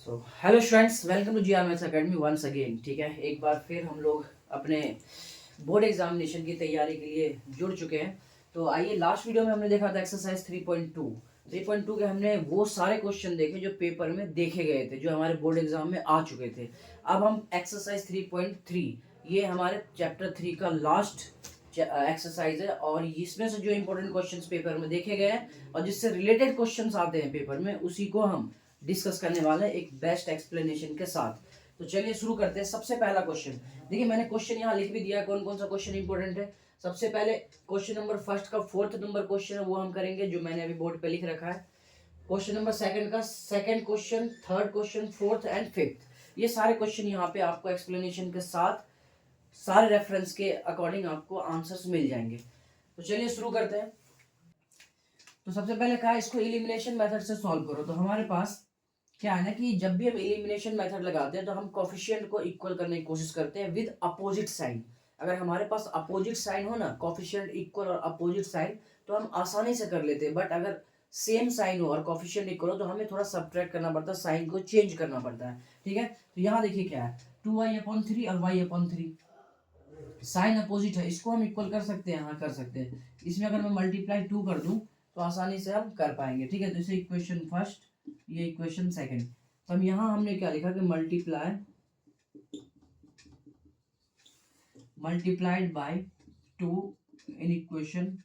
So hello students, welcome to GR maths academy once again. ठीक है, एक बार फिर हम लोग अपने बोर्ड एग्जामिनेशन की तैयारी के लिए जुड़ चुके हैं। तो आइए, लास्ट वीडियो में हमने देखा था एक्सरसाइज 3.2 के हमने वो सारे क्वेश्चन देखे जो पेपर में देखे गए थे, जो हमारे बोर्ड एग्जाम में आ चुके थे। अब हम एक्सरसाइज 3.3, ये हमारे चैप्टर 3 का लास्ट एक्सरसाइज है और इसमें से जो इंपॉर्टेंट क्वेश्चंस पेपर में देखे गए हैं और जिससे रिलेटेड क्वेश्चंस आते हैं पेपर में, उसी को हम डिस्कस करने वाले हैं एक बेस्ट एक्सप्लेनेशन के साथ। तो चलिए शुरू करते हैं। सबसे पहला क्वेश्चन देखिए, मैंने क्वेश्चन यहाँ लिख भी दिया है, कौन कौन सा क्वेश्चन इंपॉर्टेंट है। सबसे पहले क्वेश्चन नंबर फर्स्ट का 4th नंबर क्वेश्चन है, वो हम करेंगे, जो मैंने अभी बोर्ड पे लिख रखा है। क्वेश्चन नंबर सेकंड का second question, third question, fourth and fifth, ये सारे क्वेश्चन यहाँ पे आपको एक्सप्लेनेशन के साथ सारे रेफरेंस के अकॉर्डिंग आपको आंसर्स मिल जाएंगे। तो चलिए शुरू करते हैं। तो सबसे पहले कहा इसको एलिमिनेशन मेथड से सॉल्व करो। तो हमारे पास क्या है ना कि जब भी हम एलिमिनेशन मेथड लगाते हैं तो हम कोफिशिएंट को इक्वल करने की कोशिश करते हैं विद अपोजिट साइन। अगर हमारे पास अपोजिट साइन हो ना, कोफिशिएंट इक्वल और अपोजिट साइन, तो हम आसानी से कर लेते हैं। बट अगर सेम साइन हो और कोफिशिएंट इक्वल हो तो हमें थोड़ा सब्ट्रैक्ट करना पड़ता है, साइन को चेंज करना पड़ता है। ठीक है, तो यहाँ देखिए क्या है, 2y/3 और y/3, साइन अपोजिट है, इसको हम इक्वल कर सकते हैं। हाँ, कर सकते हैं। इसमें अगर मैं मल्टीप्लाई 2 कर दूं तो आसानी से हम कर पाएंगे। ठीक है, तो इसे इक्वेशन फर्स्ट, ये इक्वेशन सेकंड। तो हम यहाँ हमने क्या लिखा कि multiplied by 2 in equation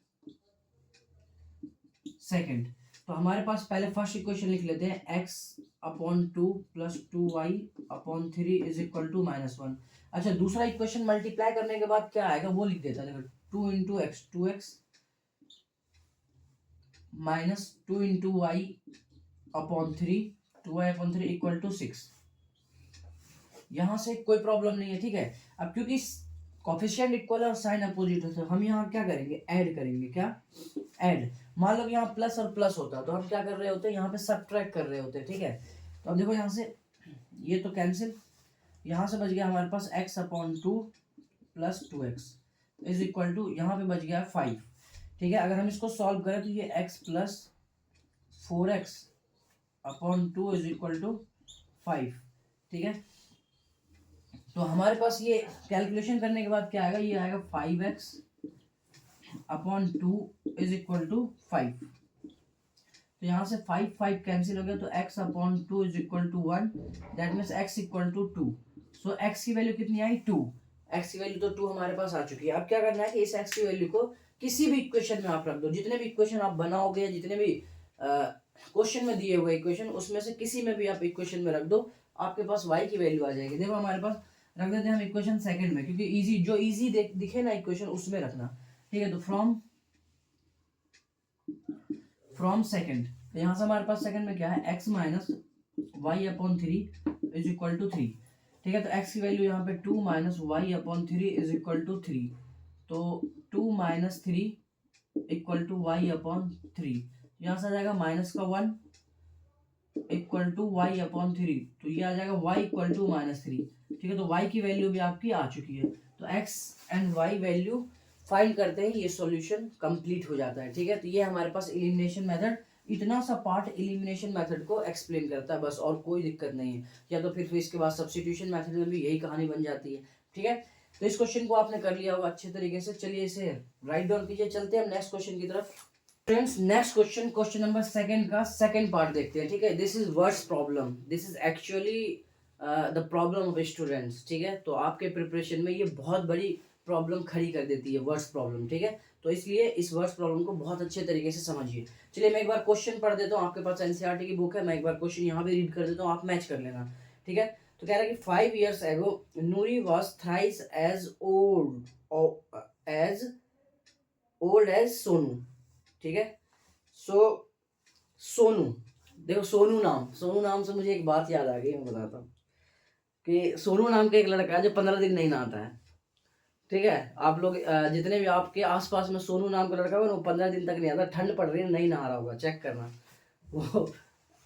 second. तो हमारे पास पहले फर्स्ट इक्वेशन लिख लेते हैं, x/2 plus 2y/3 is equal to -1। अच्छा, दूसरा इक्वेशन मल्टीप्लाई करने के बाद क्या आएगा वो लिख देता है। देखो, 2 into x 2x minus 2 into y upon 3, 2y/3 equal to 6। यहाँ से कोई प्रॉब्लम नहीं है। ठीक है, अब क्योंकि कोफिशिएंट इक्वल और साइन अपोजिट है तो हम यहाँ क्या करेंगे, ऐड करेंगे। क्या ऐड? मान लो यहाँ प्लस और प्लस होता तो हम क्या कर रहे होते, यहाँ पे सब्ट्रैक्ट कर रहे होते। ठीक है, तो अब देखो यहाँ से ये तो कैंसिल, यहाँ से बच गया हमारे पास x/2 plus 2x is equal to, यहाँ पे बच गया 5। ठीक है, अगर हम इसको सॉल्व करें तो ये x plus 4x/2 is equal to 5। ठीक है, तो हमारे पास ये कैलकुलेशन करने के बाद क्या आएगा, ये आएगा 5x/2 इज इक्वल टू 5। तो यहाँ से 5 कैंसिल हो गया, तो x/2 is equal to 1, that means x equal to 2। So x की वैल्यू कितनी आई, 2। x की वैल्यू तो 2 हमारे पास आ चुकी है। अब क्या करना है कि इस x की वैल्यू को किसी भी इक्वेशन में आप रख दो। जितने भी इक्वेशन आप बनाओगे, जितने भी क्वेश्चन में दिए हुए इक्वेशन, उसमें से किसी में भी आप इक्वेशन में रख दो, आपके पास y की वैल्यू आ जाएगी। देखो हमारे पास रख देते हैं हम इक्वेशन सेकंड में, क्योंकि इजी, जो इजी दिखे ना इक्वेशन, उसमें रखना। ठीक है, तो फ्रॉम सेकंड, तो यहाँ से हमारे पास सेकंड में क्या है, x minus y/3 is equal to 3। ठीक है, तो x की वैल्यू यहाँ पे 2 minus y/3 is equal to 3। तो 2 माइनस 3 इक्वल टू y/3, यहाँ से आ जाएगा माइनस का 1 इक्वल टू y/3, तो ये आ जाएगा y इक्वल टू -3। ठीक है, तो y की वैल्यू भी आपकी आ चुकी है। तो x and y value find करते ही ये सॉल्यूशन कंप्लीट हो जाता है। ठीक है, तो ये हमारे पास एलिमिनेशन मेथड, इतना सा पार्ट एलिमिनेशन मेथड को एक्सप्लेन करता है बस, और कोई दिक्कत नहीं है। या तो फिर इसके बाद सब्स्टिट्यूशन मेथड में भी यही कहानी बन जाती है। ठीक है, तो इस क्वेश्चन को आपने कर लिया होगा अच्छे तरीके से। चलिए इसे राइट डाउन कीजिए, चलते हैं हम नेक्स्ट क्वेश्चन की तरफ। Friends, next question, question number second का सेकंड पार्ट देखते हैं। ठीक है, this is words problem, this is actually the problem of students. ठीक है, तो आपके प्रिपरेशन में ये बहुत बड़ी प्रॉब्लम खड़ी कर देती है, वर्ड्स प्रॉब्लम। ठीक है, तो इसलिए इस वर्ड्स प्रॉब्लम को बहुत अच्छे तरीके से समझिए। चलिए मैं एक बार क्वेश्चन पढ़ देता हूँ, आपके पास एनसीईआरटी की बुक है, मैं एक बार क्वेश्चन यहाँ भी रीड कर देता हूँ, आप मैच कर लेना। ठीक है, तो कह रहा है कि 5 years ago Noori was thrice as old as Sonu. ठीक है, सोनू, देखो सोनू नाम से मुझे एक बात याद आ गई, मैं बताता हूँ कि सोनू नाम का एक लड़का है जो 15 दिन नहीं नहाता है। ठीक है, आप लोग जितने भी आपके आसपास में सोनू नाम का लड़का होगा वो 15 दिन तक नहीं आता, ठंड पड़ रही है नहीं नहा रहा होगा, चेक करना। वो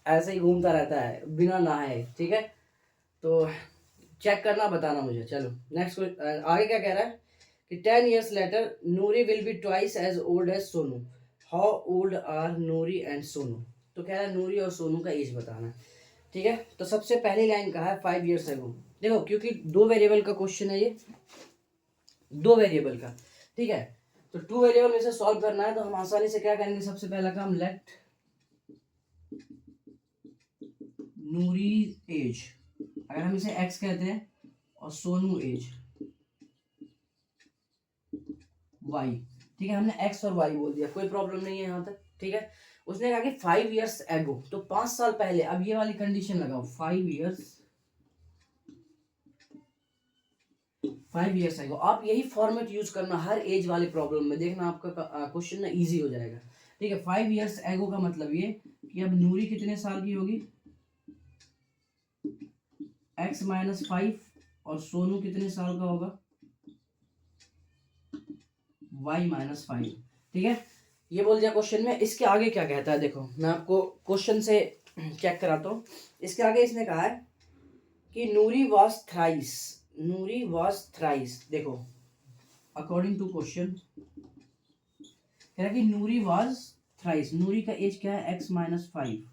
ऐसे ही घूमता रहता है बिना नहाए। ठीक है, तो चेक करना, बताना मुझे। चलो नेक्स्ट, आगे क्या कह रहा है कि 10 years later Noori will be twice as old as Sonu, how old are Noori and Sonu. तो कह रहा है नूरी और सोनू का एज बताना। ठीक है। तो सबसे पहली लाइन कहा है 5 years ago। देखो क्योंकि 2 वेरिएबल का क्वेश्चन है ये, 2 वेरिएबल का, ठीक है। तो 2 वेरिएबल में से सॉल्व करना है तो हम आसानी से क्या करेंगे, सबसे पहला काम लेट नूरी एज, अगर हम इसे x कहते हैं और सोनू एज y, ठीक है। हमने x और y बोल दिया, कोई प्रॉब्लम नहीं है यहाँ तक, ठीक है। उसने कहा कि 5 years ago, तो 5 साल पहले। अब ये वाली कंडीशन लगाओ, 5 years ago। आप यही फॉर्मेट यूज करना हर एज वाले प्रॉब्लम में, देखना आपका क्वेश्चन ना इजी हो जाएगा, ठीक है। 5 years ago का मतलब ये कि अब नूरी कितने साल की होगी, x माइनस 5, और सोनू कितने साल का होगा, y माइनस 5, ठीक है। ये बोल दिया क्वेश्चन में। इसके आगे क्या कहता है देखो, मैं आपको क्वेश्चन से चेक कराता हूँ। इसके आगे इसने कहा है कि Noori was thrice, Noori was thrice. देखो अकॉर्डिंग टू क्वेश्चन कह रहा है कि नूरी वॉज थ्राइस, नूरी का एज क्या है, x माइनस 5।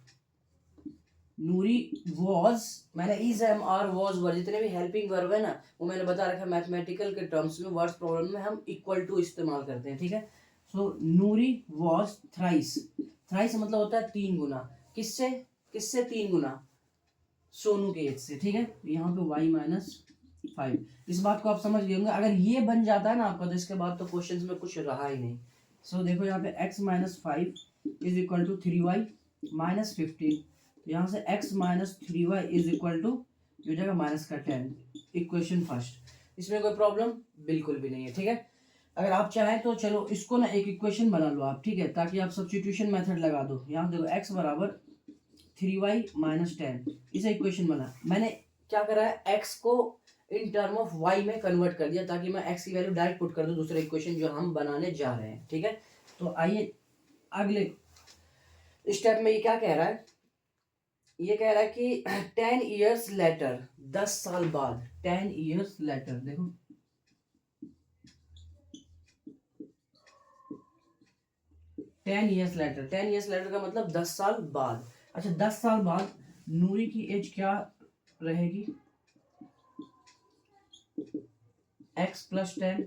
नूरी वॉज, मैंने is am are was were, जितने भी हेल्पिंग वर्ब है ना वो मैंने बता रखा है मैथमेटिकल के टर्म्स में, वर्ड्स प्रॉब्लम में हम इक्वल टू इस्तेमाल करते हैं, ठीक है। सो नूरी वॉज थ्राइस, थ्राइस मतलब होता है 3 गुना, किससे, किससे 3 गुना, सोनू के एज से, ठीक है। यहाँ पे y माइनस 5, इस बात को आप समझ गए होंगे। अगर ये बन जाता है ना आपका, तो इसके बाद तो क्वेश्चन में कुछ रहा ही नहीं। सो देखो यहाँ पे x minus 5 is equal to 3y minus 15, यहाँ से x minus 3y is equal to हो जाएगा माइनस का 10, इक्वेशन फर्स्ट। इसमें कोई प्रॉब्लम बिल्कुल भी नहीं है, ठीक है। अगर आप चाहें तो चलो इसको ना एक इक्वेशन बना लो आप, ठीक है, ताकि आप सब्स्टिट्यूशन मेथड लगा दो। यहाँ देखो x बराबर 3y माइनस 10, इसे इक्वेशन बना। मैंने क्या करा है, x को इन टर्म ऑफ y में कन्वर्ट कर दिया, ताकि मैं x की वैल्यू डायरेक्ट पुट कर दूं दूसरे इक्वेशन जो हम बनाने जा रहे हैं, ठीक है। तो आइए अगले स्टेप में ये क्या कह रहा है, ये कह रहा है कि 10 years later, 10 साल बाद, 10 years later, देखो 10 years later, 10 years later का मतलब 10 साल बाद। अच्छा 10 साल बाद नूरी की एज क्या रहेगी, x प्लस 10,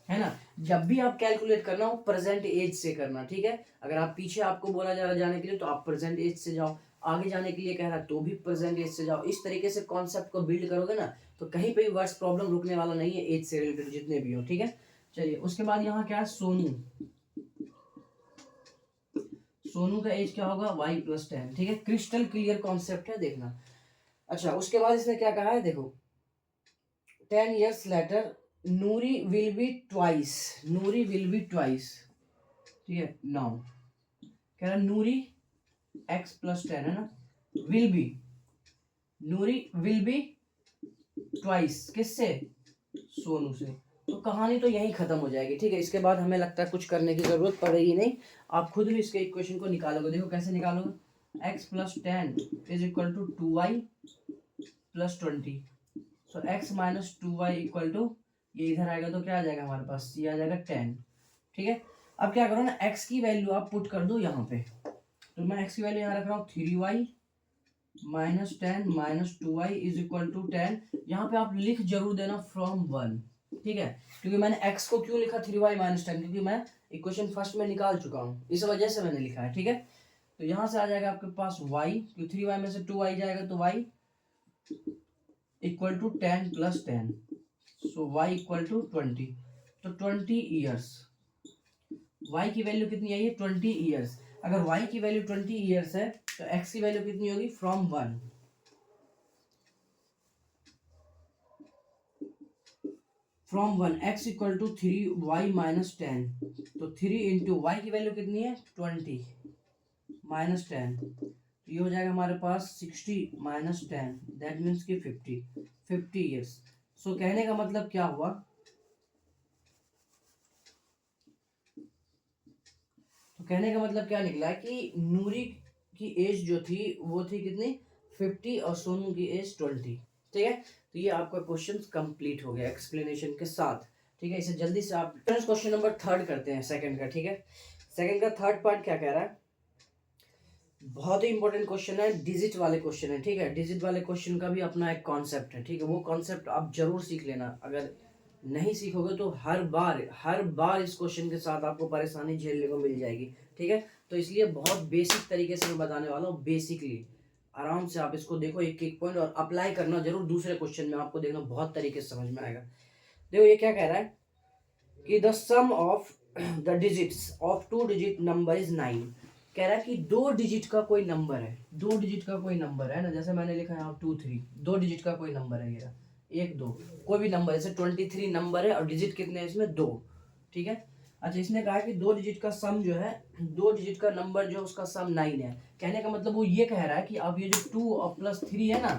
है ना। जब भी आप कैलकुलेट करना हो प्रेजेंट एज से करना, ठीक है। अगर आप पीछे आपको बोला जा रहा जाने के लिए तो आप प्रेजेंट एज से जाओ, आगे जाने के लिए कह रहा तो भी प्रेजेंट एज से जाओ। इस तरीके से कॉन्सेप्ट को बिल्ड करोगे ना तो कहीं पे भी वर्ड्स प्रॉब्लम रुकने वाला नहीं है, एज से रिलेटेड जितने भी हो, ठीक है। चलिए उसके बाद यहाँ क्या है, सोनू, सोनू का एज क्या होगा, y प्लस 10, ठीक है। क्रिस्टल क्लियर कॉन्सेप्ट है, देखना। अच्छा उसके बाद इसने क्या कहा है, देखो 10 years later Noori will be twice, Noori will be twice, ठीक है। नाउ कह रहा नूरी x प्लस 10 है ना, will be, Noori will be twice, किससे, सोनू से। तो कहानी तो यहीं खत्म हो जाएगी, ठीक है। इसके बाद हमें लगता है कुछ करने की जरूरत पड़ेगी नहीं, आप खुद भी इसके इक्वेशन को निकालोगे। देखो कैसे निकालोगे, x plus 10 is equal to 2y plus 20, so x minus 2y equal to, ये इधर आएगा तो क्या आ जाएगा हमारे पास, ये आ जाएगा 10, ठीक है। अब क्या करो ना, x की वैल्यू आप पुट कर दो यहाँ पे, तो मैं x की वैल्यू यहाँ रख रहा हूँ 3y minus 10 minus 2y is equal to 10। यहाँ पे आप लिख जरूर देना फ्रॉम 1, ठीक है। क्योंकि मैंने x को क्यों लिखा 3y माइनस 10, क्योंकि मैं इक्वेशन फर्स्ट में निकाल चुका हूँ, इस वजह से मैंने लिखा है, ठीक है। तो यहाँ से आ जाएगा आपके पास y, क्योंकि 3y में से 2y जाएगा तो y equal to 10 plus 10, so y equal to 20, तो 20 ईयर्स, y की वैल्यू कितनी आई है, 20 ईयर्स। अगर y की वैल्यू 20 ईयर्स है तो x की वैल्यू कितनी होगी, from 1, from 1 x equal to 3y minus 10, तो 3 इंटू y की वैल्यू कितनी है 20 माइनस 10, तो ये हो जाएगा हमारे पास 60 माइनस 10, दैट मीन्स कि 50 ईयर्स। सो कहने का मतलब क्या हुआ, तो कहने का मतलब क्या निकला कि नूरी की एज जो थी वो थी कितनी 50 और सोनू की एज 20, ठीक है। तो ये आपका क्वेश्चन कंप्लीट हो गया एक्सप्लेनेशन के साथ, ठीक है। इसे जल्दी से आप क्वेश्चन नंबर 3 करते हैं, सेकंड का, ठीक है। सेकंड का थर्ड पार्ट क्या कह रहा है, बहुत ही इंपॉर्टेंट क्वेश्चन है, डिजिट वाले क्वेश्चन है, ठीक है। डिजिट वाले क्वेश्चन का भी अपना एक कॉन्सेप्ट है, ठीक है। वो कॉन्सेप्ट आप जरूर सीख लेना। अगर नहीं सीखोगे तो हर बार इस क्वेश्चन के साथ आपको परेशानी झेलने को मिल जाएगी, ठीक है। तो इसलिए बहुत बेसिक तरीके से मैं बताने वाला हूँ, बेसिकली आराम से आप इसको देखो एक एक पॉइंट, और अप्लाई करना जरूर दूसरे क्वेश्चन में, आपको देखना बहुत तरीके से समझ में आएगा। देखो ये क्या कह रहा है कि the sum of the digits of 2 digit number is 9। कह रहा है कि 2 डिजिट का कोई नंबर है, 2 डिजिट का कोई नंबर है ना, जैसे मैंने लिखा है 2 3, 2 डिजिट का कोई नंबर है, ये 1 2 कोई भी नंबर, जैसे 23 नंबर है और डिजिट कितने हैं इसमें 2, ठीक है। अच्छा, इसने कहा कि 2 डिजिट का सम जो है, 2 डिजिट का नंबर जो है उसका सम 9 है। कहने का मतलब वो ये कह रहा है कि अब ये जो 2 और प्लस 3 है ना,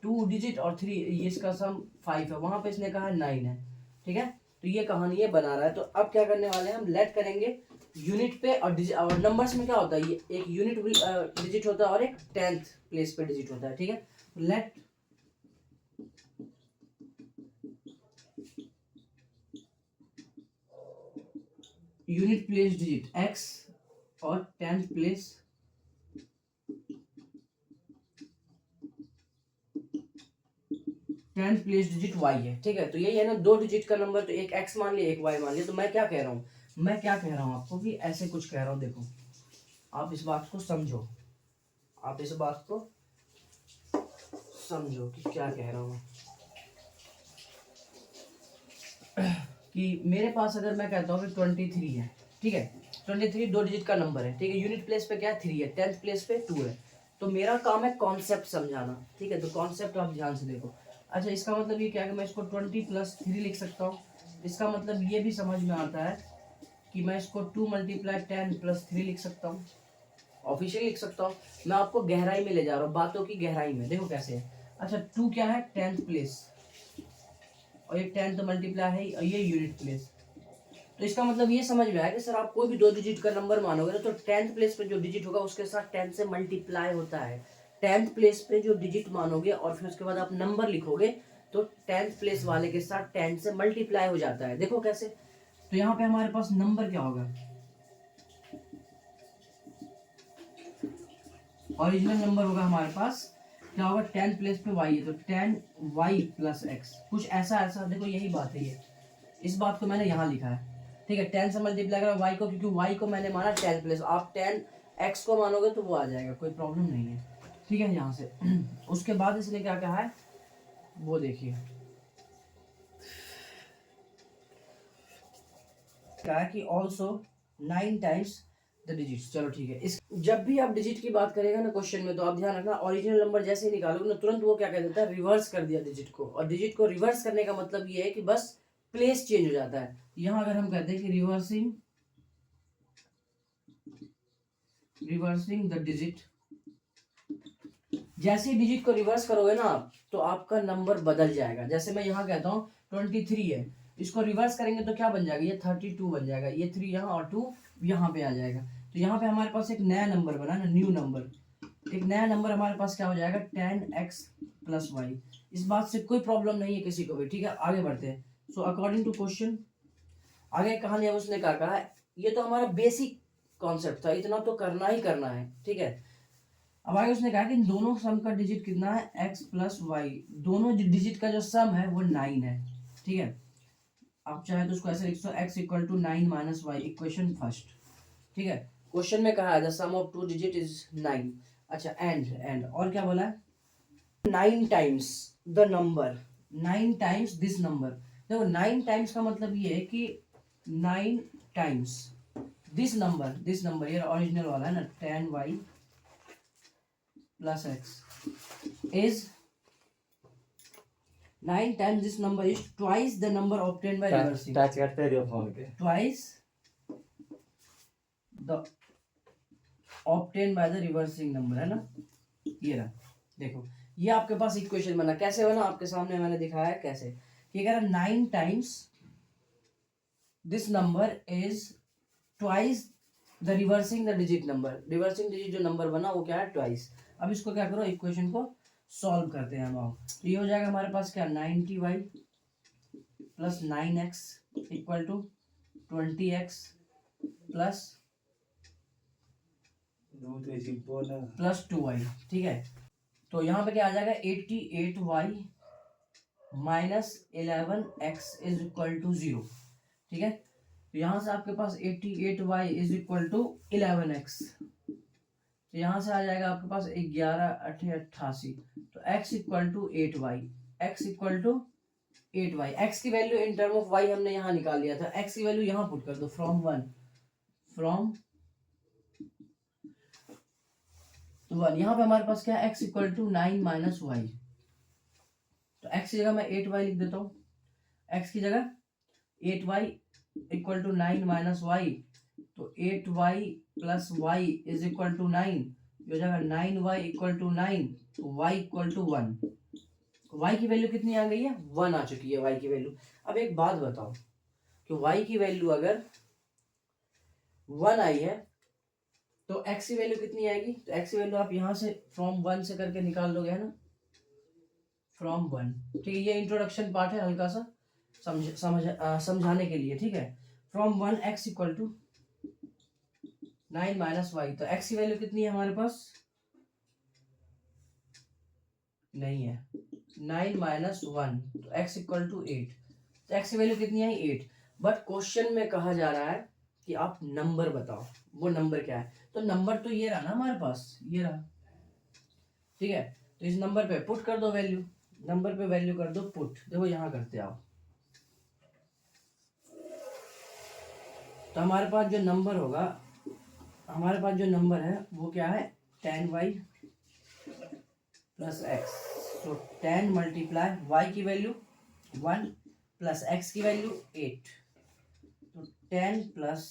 2 डिजिट और 3, ये इसका सम 5 है, वहां पे इसने कहा 9 है, ठीक है। तो ये कहानी ये बना रहा है। तो अब क्या करने वाले हैं हम, लेट करेंगे यूनिट पे और नंबर्स में क्या होता है, ये एक यूनिट डिजिट होता है और एक 10th प्लेस पे डिजिट होता है, ठीक है। Let unit place digit x और 10th प्लेस डिजिट y है, ठीक है। तो यही है ना, 2 डिजिट का नंबर, तो एक x मान लिया एक y मान लिया। तो मैं क्या कह रहा हूँ, आपको कि ऐसे कुछ कह रहा हूँ, देखो आप इस बात को समझो, आप इस बात को समझो कि क्या कह रहा हूँ। कि मेरे पास अगर मैं कहता हूँ कि 23 है, ठीक है, 23 2 डिजिट का नंबर है, ठीक है। यूनिट प्लेस पे क्या है 3 है, 10th प्लेस पे 2 है। तो मेरा काम है कॉन्सेप्ट समझाना, ठीक है। तो कॉन्सेप्ट आप ध्यान से देखो। अच्छा, इसका मतलब ये क्या है कि मैं इसको 20 + 3 लिख सकता हूँ। इसका मतलब ये भी समझ में आता है कि मैं इसको 2 × 10 + 3 लिख सकता हूँ, ऑफिशियल लिख सकता हूँ। मैं आपको गहराई में ले जा रहा हूँ, बातों की गहराई में, देखो कैसे है। अच्छा, 2 क्या है 10th प्लेस, और ये 10 तो मल्टीप्लाई है, और ये यूनिट प्लेस। तो इसका मतलब ये समझ में आया कि सर आप कोई भी 2 डिजिट का नंबर मानोगे ना, तो 10th प्लेस पे जो डिजिट होगा उसके साथ 10 से मल्टीप्लाई होता है। 10th प्लेस पे जो डिजिट मानोगे और फिर उसके बाद आप नंबर लिखोगे, तो 10th प्लेस वाले के साथ 10 से मल्टीप्लाई हो जाता है। देखो कैसे। तो यहाँ पे हमारे पास नंबर क्या होगा, ओरिजिनल नंबर होगा हमारे पास, क्या होगा 10 प्लेस पे y है, तो 10y + x, कुछ ऐसा ऐसा। देखो यही बात है, ये इस बात को मैंने यहाँ लिखा है, ठीक है। 10 से मल्टीप्लाई करा y को, क्योंकि y को मैंने माना 10 प्लेस, आप 10 x को मानोगे तो वो आ जाएगा, कोई प्रॉब्लम नहीं है, ठीक है। यहाँ से उसके बाद इसने क्या कहा है वो देखिए, कहा कि ऑल्सो 9 टाइम्स द डिजिट्स। चलो ठीक है, इस जब भी आप डिजिट की बात करेगा ना क्वेश्चन में, तो आप ध्यान रखना ओरिजिनल नंबर जैसे ही निकालोगे ना, तुरंत वो क्या कह देता है, रिवर्स कर दिया डिजिट को। और डिजिट को रिवर्स करने का मतलब ये है कि बस प्लेस चेंज हो जाता है। यहाँ अगर हम कहते हैं कि रिवर्सिंग द डिजिट, जैसे ही डिजिट को रिवर्स करोगे ना आप, तो आपका नंबर बदल जाएगा। जैसे मैं यहाँ कहता हूँ 23 है, इसको रिवर्स करेंगे तो क्या बन जाएगा, ये 32 बन जाएगा, ये 3 यहाँ और 2 यहाँ पे आ जाएगा। तो यहाँ पे हमारे पास एक नया नंबर बना ना, न्यू नंबर, एक नया नंबर हमारे पास क्या हो जाएगा 10x + y। इस बात से कोई प्रॉब्लम नहीं है किसी को भी, ठीक है। आगे बढ़ते हैं। सो अकॉर्डिंग टू क्वेश्चन, आगे कहानी है उसने क्या कहा है, ये तो हमारा बेसिक कॉन्सेप्ट था, इतना तो करना ही करना है, ठीक है। अब आगे उसने कहा कि इन दोनों सम का डिजिट कितना है x + y, दोनों डिजिट का जो सम है वो 9 है, ठीक है। आप चाहे तो उसको ऐसे लिख सकते हो, x = 9 - y, इक्वेशन फर्स्ट, ठीक है। क्वेश्चन में कहा है the sum of 2 digit is 9। अच्छा, एंड और क्या बोला है, 9 times the number, 9 times this number. देखो 9 टाइम्स का मतलब ये है कि 9 टाइम्स दिस नंबर ये ओरिजिनल वाला है ना, 10y + x is 9 times this number is twice the number obtained by reversing, touch करते रहियो फोन के, twice the obtained by the reversing number, है ना। ये रहा, देखो ये आपके पास इक्वेशन बना, कैसे बना आपके सामने मैंने दिखाया है कैसे। ये कह रहा 9 times this number is twice the reversing the digit number, reversing digit जो नंबर बना वो क्या है ट्वाइस। अब इसको क्या करो, इक्वेशन को सॉल्व करते हैं हम आओ। तो ये हो जाएगा हमारे पास क्या 90y + 9x = 20x + plus 2y, ठीक है। तो यहाँ पे क्या आ जाएगा 88y minus 11x is equal to 0, ठीक है। तो यहाँ से आपके पास 88y is equal to 11x, तो यहाँ से आ जाएगा आपके पास 11×8 = 88, तो x equal to 8y, x equal to 8y। x की value in term of y हमने यहाँ निकाल लिया था, x की वैल्यू यहाँ पुट कर दो फ्रॉम 1 यहाँ पे हमारे पास क्या है x equal to 9 minus y, तो x की जगह मैं 8y लिख देता हूँ, x की जगह 8y equal to 9 minus y, तो 8y plus y is equal to 9, हो जाएगा 9y इक्वल टू 9, तो y इक्वल टू 1। y की वैल्यू कितनी आ गई है 1 आ चुकी है y की वैल्यू। अब एक बात बताओ कि y की वैल्यू अगर 1 आई है तो x की वैल्यू कितनी आएगी, तो x की वैल्यू आप यहाँ से फ्रॉम 1 से करके निकाल लोगे, है ना, फ्रॉम 1, ठीक है। ये इंट्रोडक्शन पार्ट है, हल्का सा समझाने के लिए, ठीक है। From 1 x equal to 9 minus y, तो x की वैल्यू कितनी है हमारे पास, नहीं है 9 माइनस 1, तो x इक्वल टू 8, तो x की वैल्यू कितनी है 8। बट क्वेश्चन में कहा जा रहा है कि आप नंबर बताओ, वो नंबर क्या है, तो नंबर तो ये रहा ना हमारे पास, ये रहा, ठीक है। तो इस नंबर पे पुट कर दो वैल्यू, नंबर पे वैल्यू कर दो पुट, देखो यहाँ करते आओ, तो हमारे पास जो नंबर होगा, हमारे पास जो नंबर है वो क्या है 10y प्लस x, तो 10 मल्टीप्लाई y की वैल्यू 1 प्लस x की वैल्यू 8, तो 10 प्लस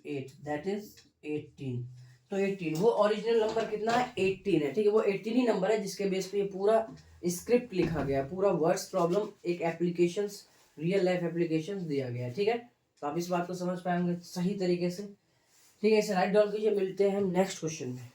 8 दैट इज 18, तो 18 वो ओरिजिनल नंबर कितना है 18 है, ठीक है। वो 18 ही नंबर है जिसके बेस पे ये पूरा स्क्रिप्ट लिखा गया, पूरा वर्ड्स प्रॉब्लम एक एप्लीकेशंस, रियल लाइफ एप्लीकेशंस दिया गया है, ठीक है। तो आप इस बात को समझ पाएंगे सही तरीके से, ठीक है। इसे राइट डाउन कीजिए, मिलते हैं हम नेक्स्ट क्वेश्चन में।